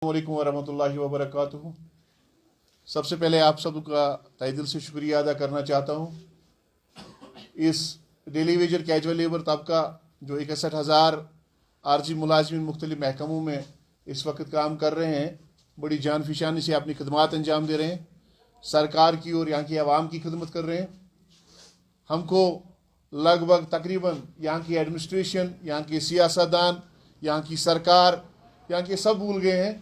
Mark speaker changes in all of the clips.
Speaker 1: अस्सलामुअलैकुम वरहमतुल्लाहि वबरकातुहू। सबसे पहले आप सबका तहे दिल से शुक्रिया अदा करना चाहता हूँ। इस डेली वेजर कैजुअल लेबर तबका जो 61,000 आर्जी मुलाजिम मुख्तलिफ महकमों में इस वक्त काम कर रहे हैं, बड़ी जान फिशानी से अपनी खदमात अंजाम दे रहे हैं, सरकार की और यहाँ की आवाम की खिदमत कर रहे हैं। हमको लगभग तकरीबन यहाँ की एडमिनिस्ट्रेशन, यहाँ के सियासतदान, यहाँ की सरकार, यहाँ के सब भूल गए हैं।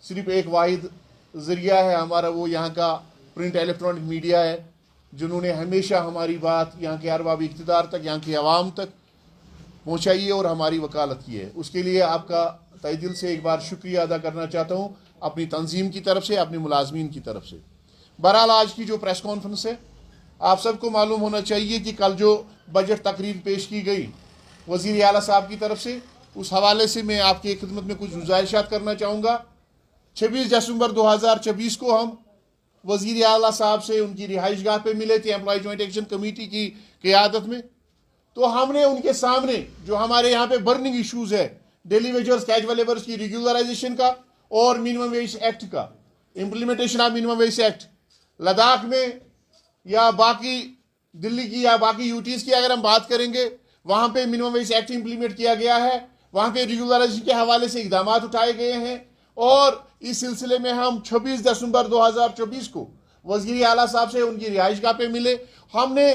Speaker 1: सिर्फ एक वाहिद ज़रिया है हमारा, वो यहाँ का प्रिंट इलेक्ट्रॉनिक मीडिया है, जिन्होंने हमेशा हमारी बात यहाँ के अरबाब इक़्तिदार तक, यहाँ के अवाम तक पहुँचाई है और हमारी वकालत की है। उसके लिए आपका तहे दिल से एक बार शुक्रिया अदा करना चाहता हूँ, अपनी तंजीम की तरफ से, अपने मुलाजमीन की तरफ से। बहरहाल आज की जो प्रेस कॉन्फ्रेंस है, आप सबको मालूम होना चाहिए कि कल जो बजट तकरीर पेश की गई वज़ीर आला साहब की तरफ से, उस हवाले से मैं आपकी खिदमत में कुछ गुजारिशात करना चाहूँगा। 26 दिसंबर 2024 को हम वज़ीर आला साहब से उनकी रिहाइश गाह पे मिले थे, एम्प्लॉय जॉइंट एक्शन कमेटी की क़यादत में। तो हमने उनके सामने जो हमारे यहाँ पे बर्निंग इशूज़ है, डेली वेजर्स कैजुअल लेबर्स की रेगुलराइजेशन का और मिनिमम वेज एक्ट का, implementation of minimum wage act, Ladakh में या बाकी दिल्ली की या बाकी यूटीज़ की अगर हम बात करेंगे, वहाँ पे मिनिमम वेज एक्ट इम्प्लीमेंट किया गया है, वहाँ पे रेगुलराइजेशन के हवाले से इकदाम उठाए गए हैं। और इस सिलसिले में हम 26 दिसंबर 2024 को वज़ीर आला साहब से उनकी रिहाइश गाह पे मिले। हमने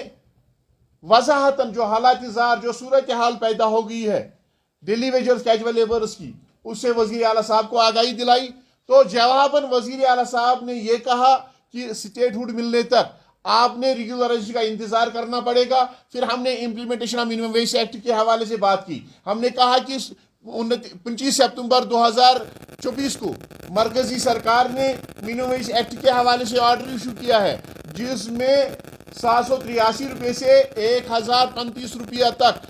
Speaker 1: वजाहतन जो हालात ज़ार, जो सूरत हाल पैदा हो गई है डेली वेजर्स कैजुअल लेबर्स की, उससे वज़ीर आला साहब को आगाही दिलाई। तो जवाबन वज़ीर आला साहब ने यह कहा कि स्टेटहुड मिलने तक आपने रेगुलराइजेशन का इंतजार करना पड़ेगा। फिर हमने implementation of minimum wage act के हवाले से बात की। हमने कहा कि 25 सितंबर 2024 को मरकजी सरकार ने मिनिमम वेज एक्ट के हवाले से ऑर्डर इशू किया है, जिसमें 783 रुपये से 1035 रुपया तक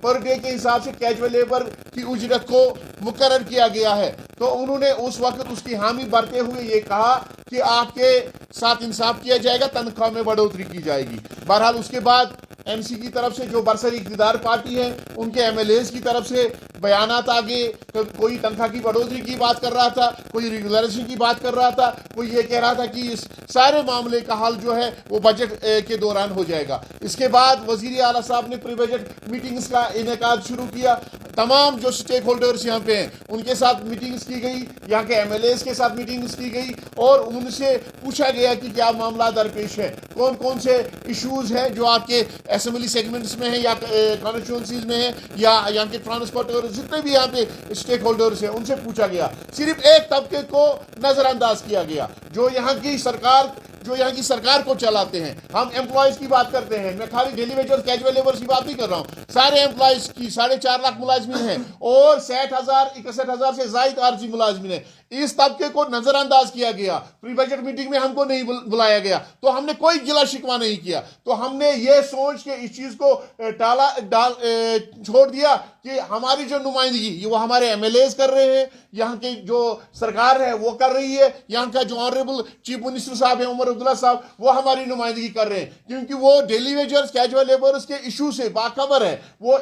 Speaker 1: पर डे के हिसाब से कैजुअल लेबर की उजरत को मुकर्रर किया गया है। तो उन्होंने उस वक्त उसकी हामी भरते हुए ये कहा कि आपके साथ इंसाफ किया जाएगा, तनख्वाह में बढ़ोतरी की जाएगी। बहरहाल उसके बाद एमसी की तरफ से जो बरसर इक़्तिदार पार्टी है, उनके एमएलएज की तरफ से बयानात आगे, कोई तनख्वाह की बढ़ोतरी की बात कर रहा था, कोई रेगुलराइजेशन की बात कर रहा था, कोई ये कह रहा था कि इस सारे मामले का हल जो है वो बजट के दौरान हो जाएगा। इसके बाद वज़ीर आला साहब ने प्री बजट मीटिंग्स का इनेकाद शुरू किया। तमाम जो स्टेक होल्डर्स यहाँ पे हैं उनके साथ मीटिंग्स की गई, यहाँ के एमएलएज के साथ मीटिंग्स की गई और उनसे पूछा गया कि क्या मामला दरपेश है, कौन कौन से इशूज़ हैं जो आपके असेंबली सेगमेंट्स में है या कॉन्स्टिट्यूंसीज में है या यहाँ के ट्रांसपोर्टर, जितने भी यहाँ पे स्टेक होल्डर्स हैं, उनसे पूछा गया। सिर्फ एक तबके को नज़रअंदाज किया गया, जो यहाँ की सरकार को चलाते हैं। हम एम्प्लॉयज़ की बात करते हैं, मैं खाली डेली वेजर्स कैजुअल लेबर्स की बात नहीं कर रहा हूँ, सारे एम्प्लॉयज़ की 4.5 लाख मुलाजमिन हैं और 61,000 से ज़ायद आर्जी मुलाजमिन है। इस तबके को नजरअंदाज किया गया। प्री बजट मीटिंग में हमको नहीं बुलाया गया, तो हमने कोई गिला शिकवा नहीं किया। तो हमने ये सोच के इस चीज को छोड़ दिया कि हमारी जो नुमाइंदगी वो हमारे एमएलएज कर रहे हैं, यहाँ के जो सरकार है वो कर रही है, यहाँ का जो ऑनरेबल चीफ मिनिस्टर साहब है उमर अब्दुल्ला साहब, वो हमारी नुमाइंदगी कर रहे हैं, क्योंकि वो डेली वेजर्स कैजुअल लेबर्स के इशू से बाखबर है। वो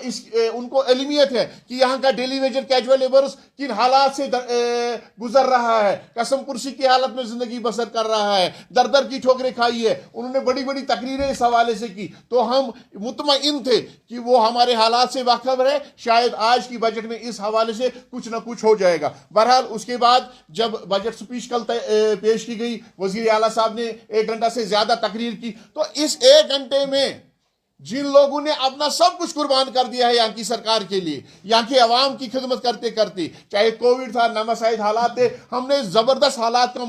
Speaker 1: उनको इल्मियत है कि यहाँ का डेली वेजर कैजुअल लेबर्स किन हालात से गुजर रहा है, कसम कुर्सी की हालत में जिंदगी बसर कर रहा है, दर दर की ठोकरें खाई है। उन्होंने बड़ी बड़ी तकरीरें इस हवाले से की, तो हम मुतमईन थे कि वो हमारे हालात से बाखबर है। शायद आज की बजट में इस हवाले से कुछ ना कुछ हो जाएगा। बहरहाल उसके बाद जब बजट स्पीच कल पेश की गई, वजीर आला साहब ने 1 घंटा से ज्यादा तकरीर की। तो इस 1 घंटे में जिन लोगों ने अपना सब कुछ कुर्बान कर दिया है यहाँ की सरकार के लिए, यहाँ की आवाम की खिदमत करते करते, चाहे कोविड था, नामासाइद हालात थे, हमने जबरदस्त हालात का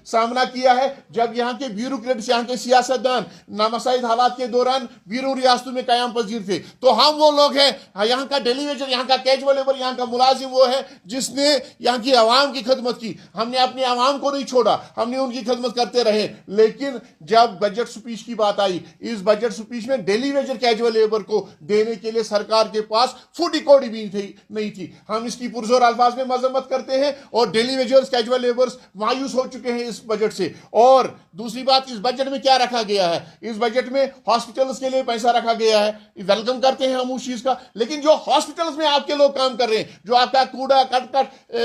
Speaker 1: सामना किया है। जब यहाँ के ब्यूरोक्रेट्स, यहाँ के सियासतदान नामासाइद हालात के दौरान बीरून रियासतों में कायम पजीर थे, तो हम वो लोग हैं, यहाँ का डेली वेजर, यहाँ का कैजुअल लेबर, यहाँ का मुलाजिम वो है जिसने यहाँ की आवाम की खिदमत की। हमने अपनी आवाम को नहीं छोड़ा, हमने उनकी खिदमत करते रहे। लेकिन जब बजट स्पीच की बात आई, इस बजट स्पीच में डेली वेजर कैजुअल लेबर को देने के लिए सरकार के पास फूटी कौड़ी भी नहीं थी। हम इसकी पुरजोर अल्फाज में मजम्मत करते हैं और डेली वेजर्स कैजुअल लेबर्स मायूस हो चुके हैं इस बजट से। और दूसरी बात, इस बजट में क्या रखा गया है? इस बजट में हॉस्पिटल्स के लिए पैसा रखा गया है, वेलकम करते हैं हम उस चीज का। लेकिन जो हॉस्पिटल्स में आपके लोग काम कर रहे हैं, जो आपका कूड़ा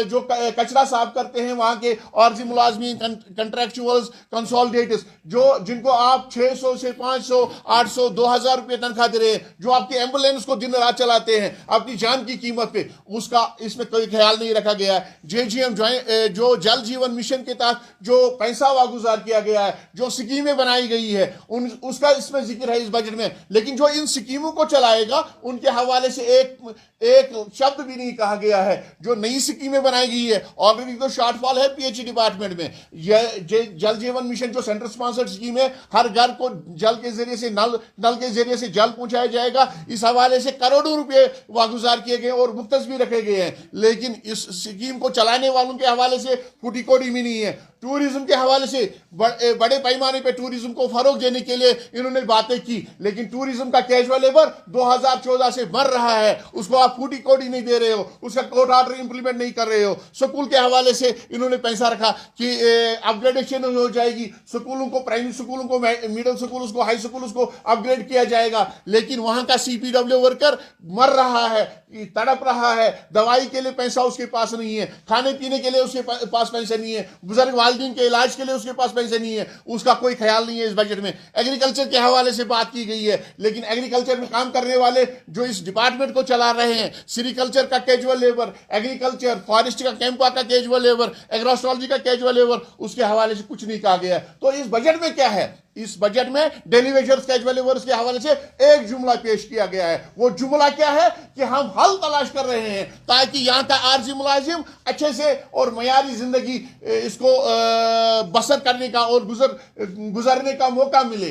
Speaker 1: जो कचरा साफ करते हैं, वहां के आरजी मुलाजमीन, कंट्रैक्चुअल्स, कंसोलिडेटर्स, जिनको आप 600 से 500, 800, 2000 रुपए तनख्वाह दे रहे हैं, जो आपकी एम्बुलेंस को दिन रात चलाते हैं अपनी जान की कीमत पे, उसका इसमें कोई ख्याल नहीं रखा गया है। जेजीएम जो जल जीवन मिशन के तहत जो पैसा वागुजार किया गया है, जो स्कीमें बनाई गई है, उसका इसमें जिक्र है इस बजट में। लेकिन जो इन स्कीमों को चलाएगा उनके हवाले से एक शब्द भी नहीं कहा गया है। जो नई स्कीमें बनाई गई है, ऑलरेडी तो शॉर्टफॉल है पीएचई डिपार्टमेंट में। जल जीवन मिशन जो सेंटर स्पॉन्सर्ड स्कीम है, हर घर को जल के जरिए से नल के जरिए से जल पहुंचाया जाएगा, इस हवाले से करोड़ों रुपए वागुजार किए गए और मुख्तस भी रखे गए हैं। लेकिन इस स्कीम को चलाने वालों के हवाले से फूटी कोड़ी भी नहीं है। टूरिज्म के हवाले से बड़े पैमाने पे टूरिज्म को फरोग देने के लिए इन्होंने बातें की, लेकिन टूरिज्म का कैजुअल लेबर 2014 से मर रहा है, उसको आप फूटी कोड़ी नहीं दे रहे हो, उसका कोर्ट ऑर्डर इंप्लीमेंट नहीं कर रहे हो। स्कूल के हवाले से इन्होंने पैसा रखा कि अपग्रेडेशन हो जाएगी, स्कूलों को, प्राइमरी स्कूलों को, मिडिल स्कूलों को, हाई स्कूलों को अपग्रेड किया जाएगा। लेकिन वहां का सीपीडब्ल्यू वर्कर मर रहा है, तड़प रहा है, दवाई के लिए पैसा उसके पास नहीं है, खाने पीने के लिए उसके पास पैसा नहीं है, बुजुर्ग वालिदैन के इलाज के लिए उसके पास पैसे नहीं है, उसका कोई ख्याल नहीं है इस बजट में। एग्रीकल्चर के हवाले से बात की गई है, लेकिन एग्रीकल्चर में काम करने वाले जो इस डिपार्टमेंट को चला रहे हैं, सेरिकल्चर का कैजुअल लेबर, एग्रीकल्चर, फॉरेस्ट का, कैंपा का कैजुअल लेबर, एग्रोस्ट्रोलॉजी का कैजुअल लेबर, उसके हवाले से कुछ नहीं कहा गया। तो इस बजट में क्या है? इस बजट में डेली वेजर्स कैजुअल लेबर्स के हवाले से एक जुमला पेश किया गया है। वो जुमला क्या है कि हम हल तलाश कर रहे हैं ताकि यहां का आरजी मुलाजिम अच्छे से और मयारी जिंदगी इसको बसर करने का और गुजरने का मौका मिले।